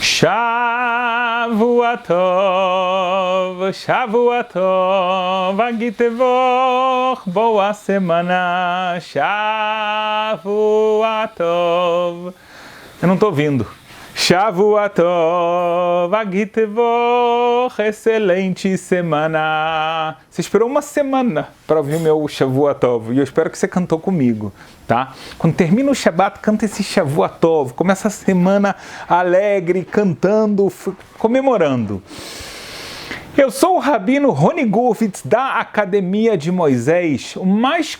Shavua Tov, Shavua Tov, Agitevoch, boa semana, Shavua Tov. Eu não estou ouvindo. Shavua Tov, Agitevoch, excelente semana. Você esperou uma semana para ouvir meu Shavua Tov, e eu espero que você cantou comigo, tá? Quando termina o Shabbat, canta esse Shavua Tov, começa a semana alegre, cantando, comemorando. Eu sou o Rabino Rony Gurvitz, da Academia de Moisés, o mais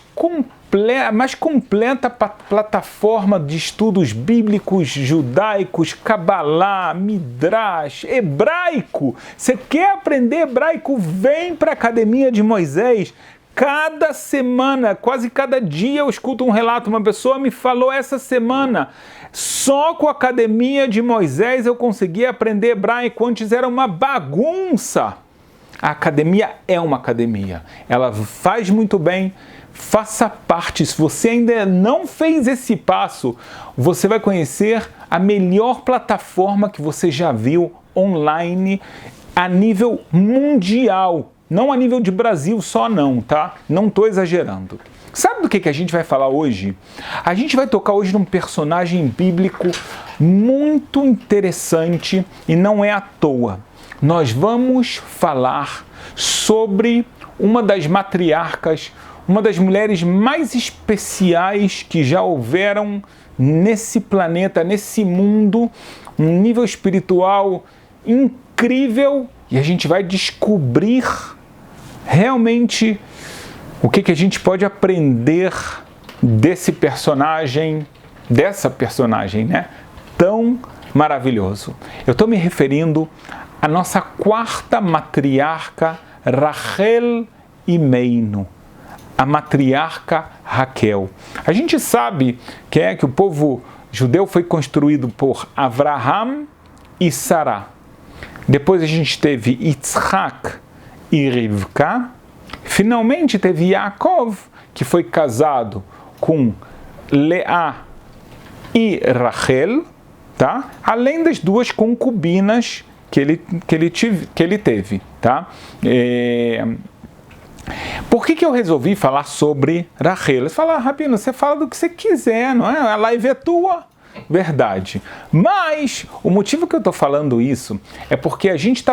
completa plataforma de estudos bíblicos, judaicos, Kabbalah, Midrash, hebraico. Você quer aprender hebraico? Vem para a Academia de Moisés. Cada semana, quase cada dia eu escuto um relato. Uma pessoa me falou essa semana: só com a Academia de Moisés eu consegui aprender hebraico. Antes era uma bagunça. A academia é uma academia. Ela faz muito bem. Faça parte. Se você ainda não fez esse passo, você vai conhecer a melhor plataforma que você já viu online a nível mundial. Não a nível de Brasil só não, tá? Não estou exagerando. Sabe do que a gente vai falar hoje? A gente vai tocar hoje num personagem bíblico muito interessante e não é à toa. Nós vamos falar sobre uma das matriarcas, uma das mulheres mais especiais que já houveram nesse planeta, nesse mundo, um nível espiritual incrível, e a gente vai descobrir realmente o que a gente pode aprender desse personagem, dessa personagem, né? Tão maravilhoso. Eu estou me referindo à nossa quarta matriarca, Rachel Imeinu, a matriarca Raquel. A gente sabe que o povo judeu foi construído por Avraham e Sará. Depois a gente teve Yitzhak e Rivka. Finalmente teve Yaakov, que foi casado com Leá e Rachel, tá? Além das duas concubinas que ele teve, tá? Por que eu resolvi falar sobre Rachel? Você fala: Rabino, você fala do que você quiser, não é? A live é tua. Verdade. Mas o motivo que eu estou falando isso é porque a gente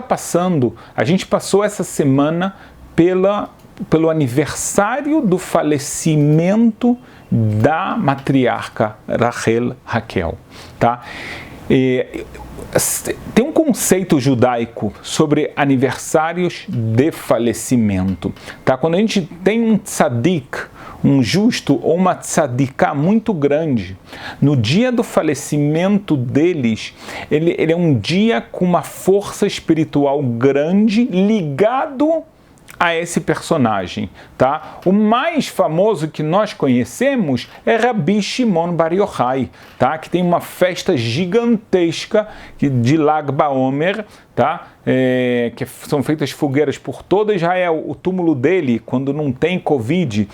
passou essa semana pelo aniversário do falecimento da matriarca Raquel, tá? Tem um conceito judaico sobre aniversários de falecimento, tá? Quando a gente tem um tzadik, um justo ou uma tzadiká muito grande, no dia do falecimento deles, ele é um dia com uma força espiritual grande ligado a esse personagem, tá? O mais famoso que nós conhecemos é Rabi Shimon Bar Yochai, tá? Que tem uma festa gigantesca de Lag Baomer, tá? Que são feitas fogueiras por todo Israel. O túmulo dele, quando não tem Covid,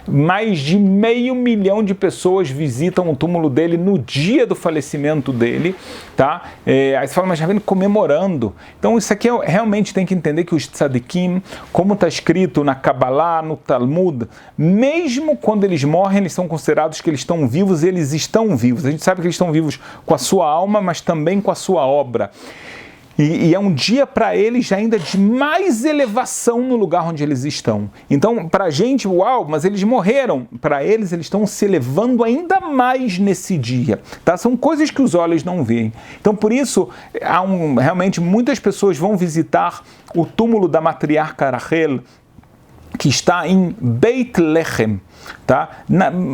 mais de 500 mil de pessoas visitam o túmulo dele no dia do falecimento dele, tá? Aí você fala: mas já vem comemorando. Então isso aqui realmente tem que entender que os tzadikim, como está escrito na Kabbalah, no Talmud, mesmo quando eles morrem, eles são considerados que eles estão vivos, e eles estão vivos. A gente sabe que eles estão vivos com a sua alma, mas também com a sua obra. E é um dia para eles ainda de mais elevação no lugar onde eles estão. Então, para a gente, uau, mas eles morreram. Para eles estão se elevando ainda mais nesse dia. Tá? São coisas que os olhos não veem. Então, por isso, realmente muitas pessoas vão visitar o túmulo da matriarca Rachel, que está em Beit Lechem, tá?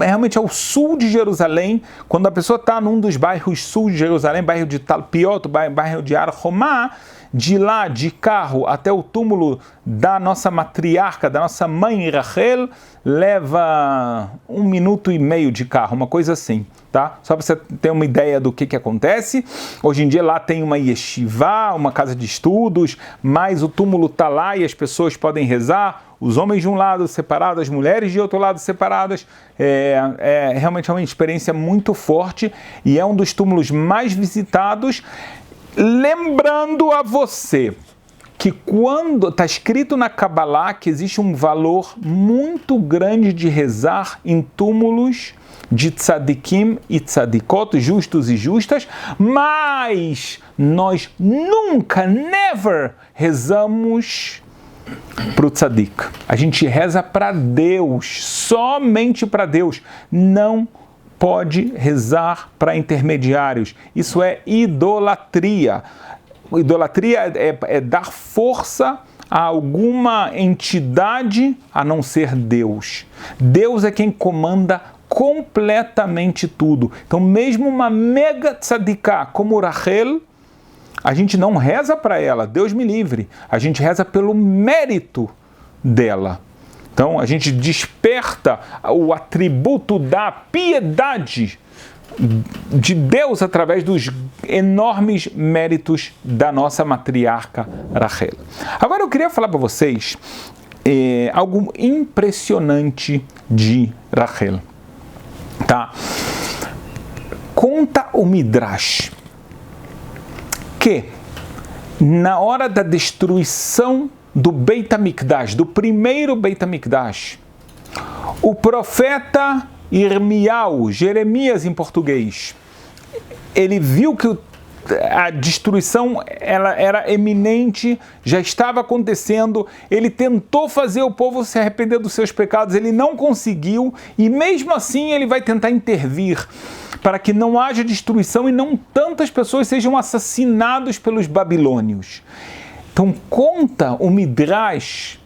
Realmente ao sul de Jerusalém. Quando a pessoa está num dos bairros sul de Jerusalém, bairro de Talpiot, bairro de Har Homá, de lá, de carro, até o túmulo da nossa matriarca, da nossa mãe Rachel, leva 1 minuto e meio de carro, uma coisa assim, tá? Só para você ter uma ideia do que acontece. Hoje em dia lá tem uma yeshiva, uma casa de estudos, mas o túmulo está lá e as pessoas podem rezar, os homens de um lado separados, as mulheres de outro lado separadas. Realmente é uma experiência muito forte e é um dos túmulos mais visitados. lembrando a você que quando está escrito na Kabbalah que existe um valor muito grande de rezar em túmulos de tzadikim e tzadikot, justos e justas, mas nós nunca, never rezamos para o tzadik. A gente reza para Deus, somente para Deus. Não pode rezar para intermediários. Isso é idolatria. Idolatria é dar força a alguma entidade a não ser Deus. Deus é quem comanda completamente tudo. Então, mesmo uma mega tzadiká como Rachel, a gente não reza para ela, Deus me livre. A gente reza pelo mérito dela. Então, a gente desperta o atributo da piedade de Deus através dos enormes méritos da nossa matriarca Rachel. Agora eu queria falar para vocês algo impressionante de Rachel. Tá? Conta o Midrash que na hora da destruição do Beit HaMikdash, do primeiro Beit HaMikdash, o profeta Irmiau, Jeremias em português, ele viu que a destruição ela era eminente, já estava acontecendo, ele tentou fazer o povo se arrepender dos seus pecados, ele não conseguiu, e mesmo assim ele vai tentar intervir para que não haja destruição e não tantas pessoas sejam assassinadas pelos babilônios. Então conta o Midrash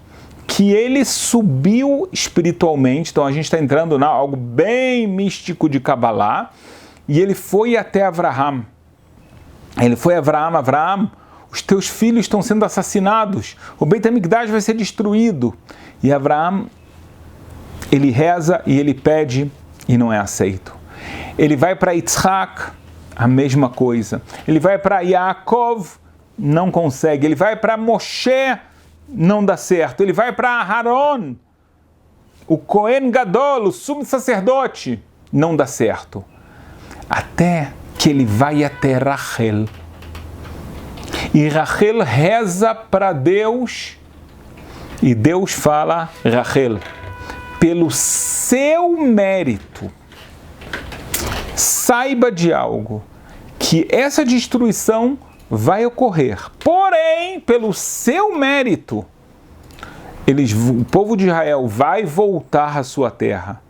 que ele subiu espiritualmente, então a gente está entrando em algo bem místico de Kabbalah, e ele foi até Avraham. Ele foi a Avraham, os teus filhos estão sendo assassinados, o Beit HaMikdash vai ser destruído. E Avraham, ele reza e ele pede e não é aceito. Ele vai para Yitzhak, a mesma coisa. Ele vai para Yaakov, não consegue. Ele vai para Moshe, não dá certo. Ele vai para Aharon, o Kohen Gadol, o sumo sacerdote, não dá certo. Até que ele vai até Rachel. E Rachel reza para Deus, e Deus fala, Rachel, pelo seu mérito, saiba de algo, que essa destruição vai ocorrer. Porém, pelo seu mérito, o povo de Israel vai voltar à sua terra,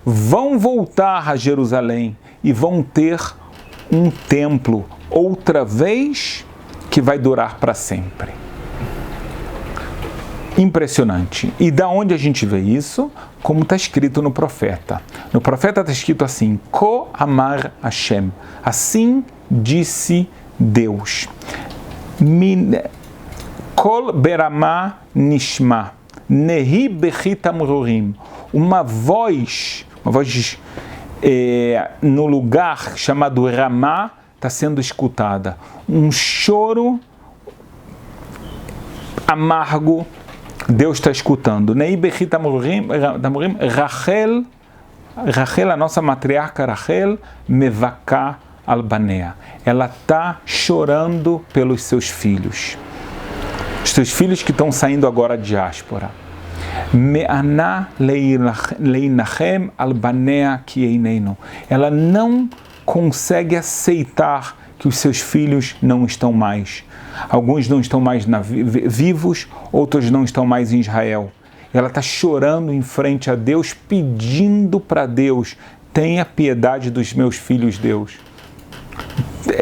vão voltar a Jerusalém e vão ter um templo, outra vez, que vai durar para sempre. Impressionante. E da onde a gente vê isso? Como está escrito no profeta. No profeta está escrito assim, Ko Amar Hashem. Assim disse Deus. Kol Beramá Nishma. Nehi Bechit Amrurim. Uma voz no lugar chamado Ramá está sendo escutada. Um choro amargo, Deus está escutando. Nehi Bechit Amrurim, Rachel, a nossa matriarca Rachel, Mevaká Albanea. Ela está chorando pelos seus filhos. Os seus filhos que estão saindo agora de diáspora. Me'ana leinachem albanea kieinenu. Ela não consegue aceitar que os seus filhos não estão mais. Alguns não estão mais vivos, outros não estão mais em Israel. Ela está chorando em frente a Deus, pedindo para Deus, tenha piedade dos meus filhos, Deus.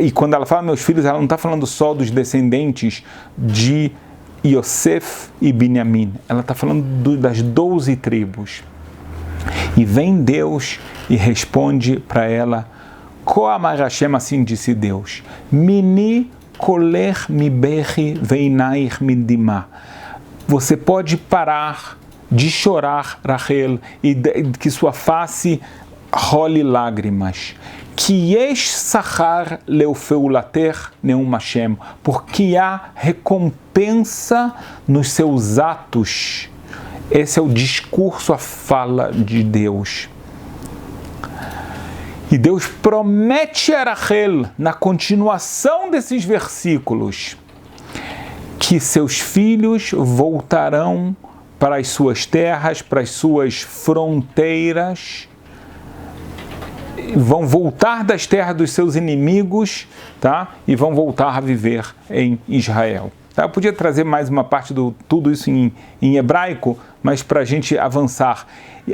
E quando ela fala meus filhos, ela não está falando só dos descendentes de Yosef e Binyamin. Ela está falando das 12 tribos. E vem Deus e responde para ela, Ko Amar Hashem, assim disse Deus, Mini koler mibechi veinair midimah. Você pode parar de chorar, Rachel, e que sua face role lágrimas. Que yesh sachar leufeulater neum Hashem, porque há recompensa nos seus atos. Esse é o discurso, a fala de Deus. E Deus promete a Rachel, na continuação desses versículos, que seus filhos voltarão para as suas terras, para as suas fronteiras, vão voltar das terras dos seus inimigos, tá? E vão voltar a viver em Israel. Tá? Eu podia trazer mais uma parte do tudo isso em hebraico, mas para a gente avançar,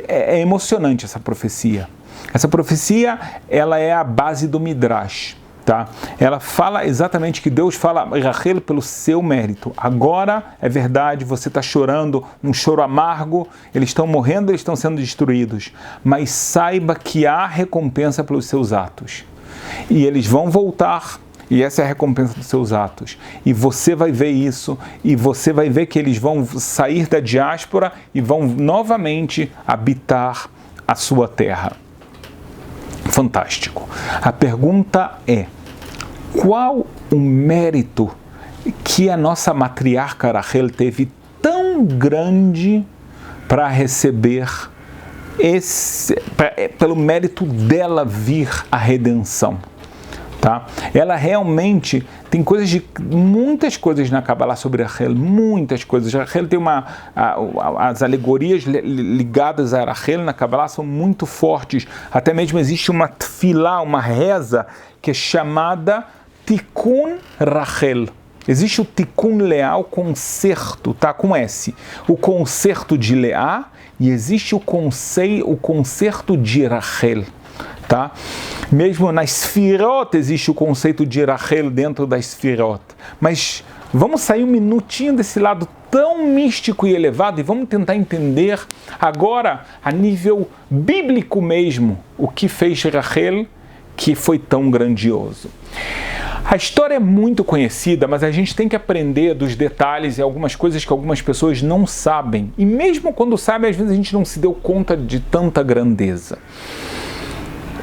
é emocionante essa profecia. Essa profecia, ela é a base do Midrash. Tá? Ela fala exatamente que Deus fala a Rachel pelo seu mérito. Agora é verdade, você está chorando, um choro amargo, eles estão morrendo, eles estão sendo destruídos, mas saiba que há recompensa pelos seus atos. E eles vão voltar, e essa é a recompensa dos seus atos. E você vai ver isso, e você vai ver que eles vão sair da diáspora e vão novamente habitar a sua terra. Fantástico. A pergunta é: qual o mérito que a nossa matriarca Rachel teve tão grande para receber pelo mérito dela vir a redenção? Tá? Ela realmente tem muitas coisas na Kabbalah sobre Rachel, muitas coisas. Rachel tem as alegorias ligadas a Rachel na Kabbalah são muito fortes. Até mesmo existe uma tefilá, uma reza que é chamada Tikkun Rachel. Existe o Tikkun Leá, o conserto, tá? Com S. O conserto de Leá, e existe o conserto de Rachel. Tá? Mesmo na Sfirot existe o conceito de Rachel dentro da Sfirot. Mas vamos sair um minutinho desse lado tão místico e elevado e vamos tentar entender agora, a nível bíblico mesmo, o que fez Rachel que foi tão grandioso. A história é muito conhecida, mas a gente tem que aprender dos detalhes e algumas coisas que algumas pessoas não sabem. E mesmo quando sabem, às vezes a gente não se deu conta de tanta grandeza.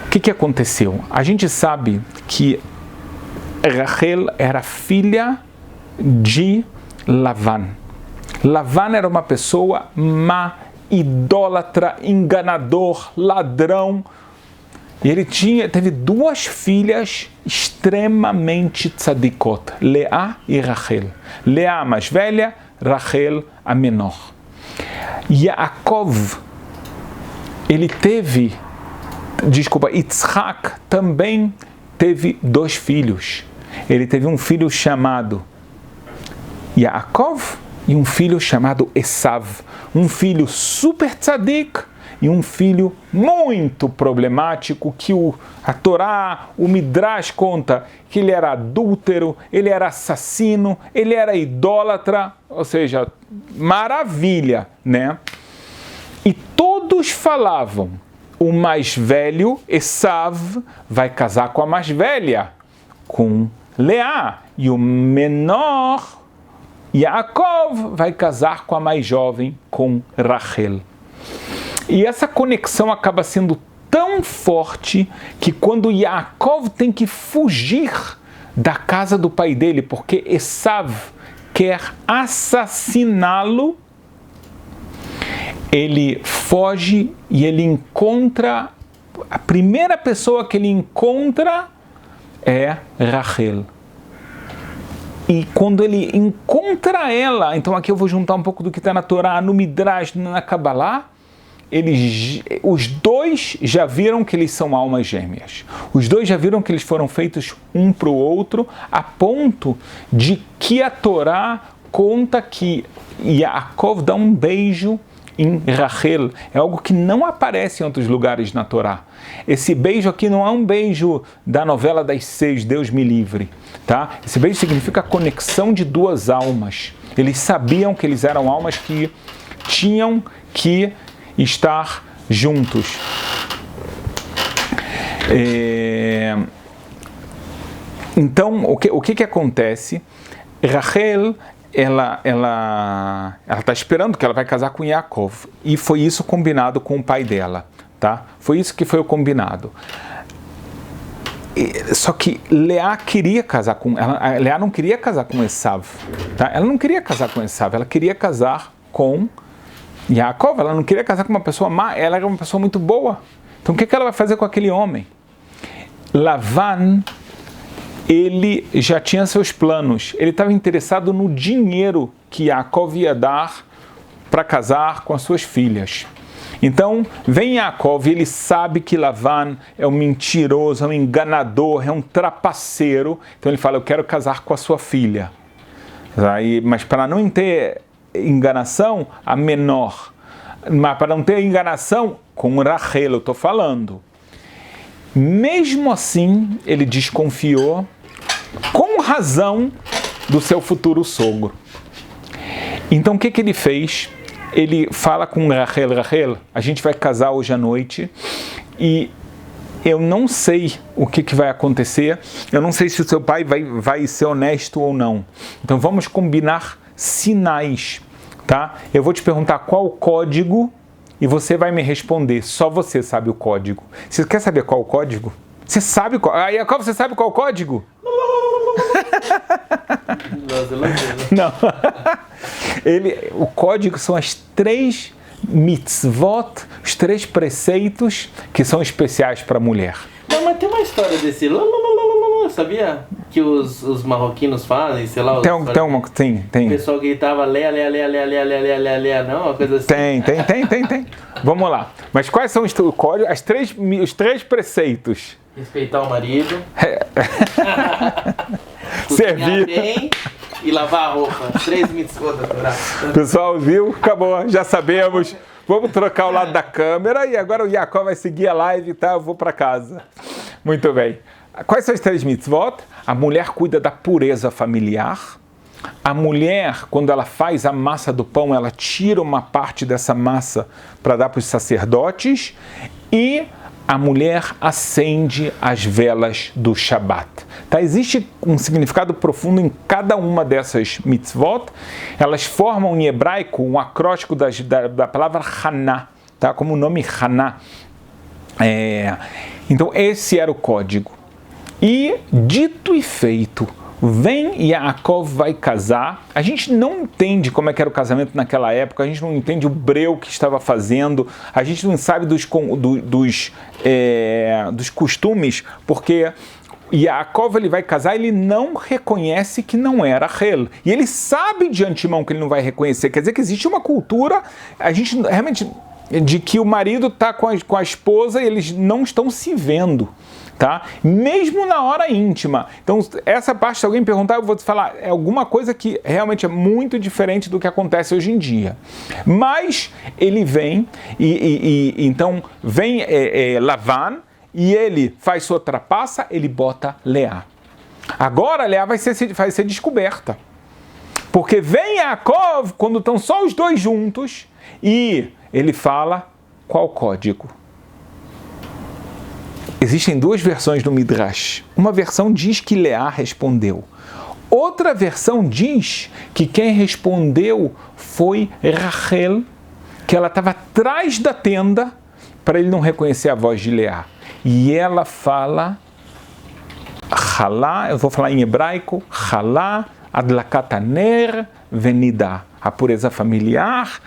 O que aconteceu? A gente sabe que Rachel era filha de Lavan. Lavan era uma pessoa má, idólatra, enganador, ladrão. E ele teve duas filhas extremamente tzadikot, Leá e Rachel. Leá a mais velha, Rachel a menor. Yaakov, Yitzhak também teve dois filhos. Ele teve um filho chamado Yaakov e um filho chamado Esav. Um filho super tzadik e um filho muito problemático que a Torá, o Midrash conta que ele era adúltero, ele era assassino, ele era idólatra, ou seja, maravilha, né? E todos falavam: o mais velho, Esav, vai casar com a mais velha, com Leá. E o menor, Yaakov, vai casar com a mais jovem, com Rachel. E essa conexão acaba sendo tão forte que quando Yaakov tem que fugir da casa do pai dele, porque Esav quer assassiná-lo, ele foge e ele encontra, a primeira pessoa que ele encontra é Rachel. E quando ele encontra ela, então aqui eu vou juntar um pouco do que está na Torá, no Midrash, na Kabbalah, os dois já viram que eles são almas gêmeas. Os dois já viram que eles foram feitos um para o outro, a ponto de que a Torá conta que Yaakov dá um beijo em Rachel. É algo que não aparece em outros lugares na Torá. Esse beijo aqui não é um beijo da novela das 6, Deus me livre. Tá? Esse beijo significa a conexão de duas almas. Eles sabiam que eles eram almas que tinham que estar juntos. Então, o que acontece? Rachel, ela está esperando que ela vai casar com Yaakov. E foi isso combinado com o pai dela. Tá? Foi isso que foi o combinado. Só que Leá queria casar com... Leá não queria casar com Esav. Tá? Ela não queria casar com Esav, ela queria casar com Yaakov. Ela não queria casar com uma pessoa má, ela era uma pessoa muito boa. Então o que ela vai fazer com aquele homem? Lavan, ele já tinha seus planos. Ele estava interessado no dinheiro que Yaakov ia dar para casar com as suas filhas. Então, vem Yaakov e ele sabe que Lavan é um mentiroso, é um enganador, é um trapaceiro. Então ele fala, eu quero casar com a sua filha. Mas para não ter enganação, a menor. Mas para não ter enganação, com Rachel eu estou falando. Mesmo assim, ele desconfiou, com razão, do seu futuro sogro. Então o que ele fez? Ele fala com Rachel, a gente vai casar hoje à noite e eu não sei o que vai acontecer, eu não sei se o seu pai vai ser honesto ou não. Então vamos combinar sinais, tá? Eu vou te perguntar qual o código e você vai me responder, só você sabe o código. Você quer saber qual o código? Você sabe qual? Jacob, você sabe qual o código? Não. O código são as 3 mitzvot, os 3 preceitos que são especiais para a mulher. Não, mas tem uma história desse sabia? Que os marroquinos fazem, sei lá. Tem. O pessoal gritava Lea, não? Uma coisa assim. Tem. Vamos lá. Mas quais são os códigos, os 3 preceitos? Respeitar o marido. Servir bem e lavar a roupa. 3 mitzvot da Torá. Pessoal, viu? Acabou, já sabemos. Vamos trocar o lado da câmera e agora o Jacob vai seguir a live, tá? Eu vou para casa. Muito bem. Quais são as 3 mitzvot? A mulher cuida da pureza familiar. A mulher, quando ela faz a massa do pão, ela tira uma parte dessa massa para dar para os sacerdotes. E a mulher acende as velas do Shabat. Tá? Existe um significado profundo em cada uma dessas mitzvot. Elas formam em hebraico um acróstico da palavra Haná, tá? Como o nome Haná. Então esse era o código. E dito e feito, vem Yaakov vai casar. A gente não entende como é que era o casamento naquela época, a gente não entende o breu que estava fazendo, a gente não sabe dos costumes, porque Yaakov ele vai casar, ele não reconhece que não era Rachel. E ele sabe de antemão que ele não vai reconhecer. Quer dizer que existe uma cultura, a gente realmente, de que o marido está com a esposa e eles não estão se vendo. Tá? Mesmo na hora íntima. Então, essa parte, se alguém perguntar, eu vou te falar, é alguma coisa que realmente é muito diferente do que acontece hoje em dia. Mas ele vem, então vem Lavan, e ele faz sua trapaça, ele bota Leá. Agora Leá vai ser descoberta. Porque vem Yaakov, quando estão só os dois juntos, e ele fala qual código. Existem 2 versões do Midrash. Uma versão diz que Leá respondeu. Outra versão diz que quem respondeu foi Rachel, que ela estava atrás da tenda para ele não reconhecer a voz de Leá. E ela fala, Halá, eu vou falar em hebraico, Halá, Adlakat haner venidá, a pureza familiar,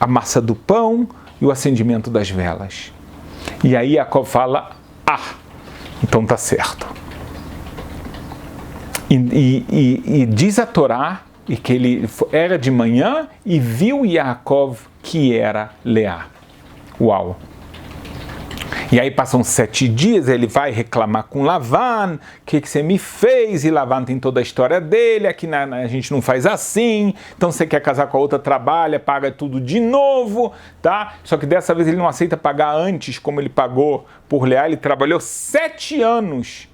a massa do pão e o acendimento das velas. E aí Jacob fala, então tá certo. E diz a Torá que ele era de manhã e viu Yaakov que era Leá. Uau! E aí passam 7 dias, ele vai reclamar com Lavan, o que você me fez? E Lavan tem toda a história dele, aqui a gente não faz assim, então você quer casar com a outra, trabalha, paga tudo de novo, tá? Só que dessa vez ele não aceita pagar antes, como ele pagou por Leá, ele trabalhou 7 anos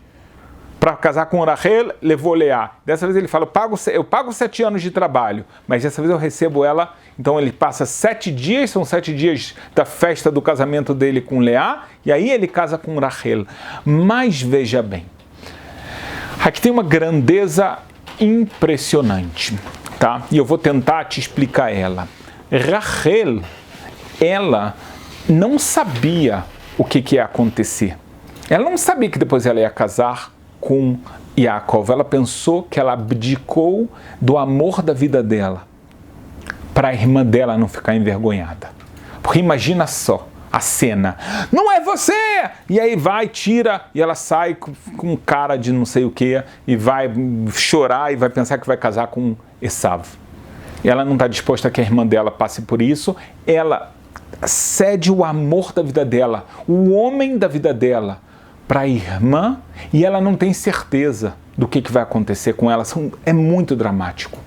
para casar com Rachel, levou Leá. Dessa vez ele fala, eu pago 7 anos de trabalho, mas dessa vez eu recebo ela. Então ele passa 7 dias, são 7 dias da festa do casamento dele com Leá, e aí ele casa com Rachel. Mas veja bem, aqui tem uma grandeza impressionante, tá? E eu vou tentar te explicar ela. Rachel, ela não sabia o que ia acontecer. Ela não sabia que depois ela ia casar com Yaakov. Ela pensou que ela abdicou do amor da vida dela para a irmã dela não ficar envergonhada. Porque imagina só, a cena. Não é você! E aí vai, tira, e ela sai com cara de não sei o que, e vai chorar e vai pensar que vai casar com Esav. Ela não está disposta a que a irmã dela passe por isso, ela cede o amor da vida dela, o homem da vida dela, para a irmã, e ela não tem certeza do que vai acontecer com ela. É muito dramático.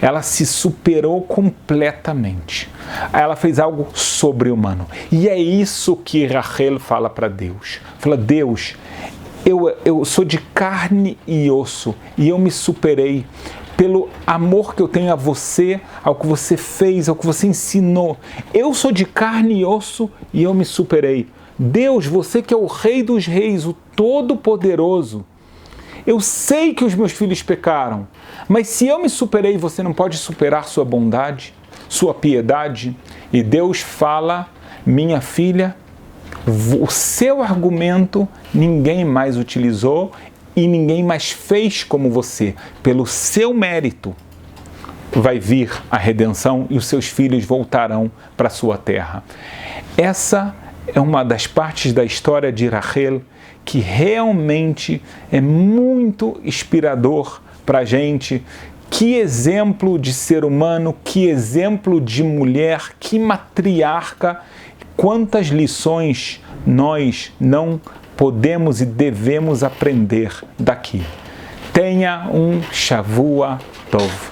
Ela se superou completamente. Ela fez algo sobre-humano. E é isso que Rachel fala para Deus. Fala, Deus, eu sou de carne e osso, e eu me superei pelo amor que eu tenho a você, ao que você fez, ao que você ensinou. Eu sou de carne e osso e eu me superei. Deus, você que é o Rei dos Reis, o Todo-Poderoso, eu sei que os meus filhos pecaram, mas se eu me superei, você não pode superar sua bondade, sua piedade? E Deus fala, minha filha, o seu argumento ninguém mais utilizou e ninguém mais fez como você. Pelo seu mérito vai vir a redenção e os seus filhos voltarão para a sua terra. Essa é uma das partes da história de Rachel que realmente é muito inspirador para a gente. Que exemplo de ser humano, que exemplo de mulher, que matriarca, quantas lições nós não podemos e devemos aprender daqui. Tenha um Shavua Tov.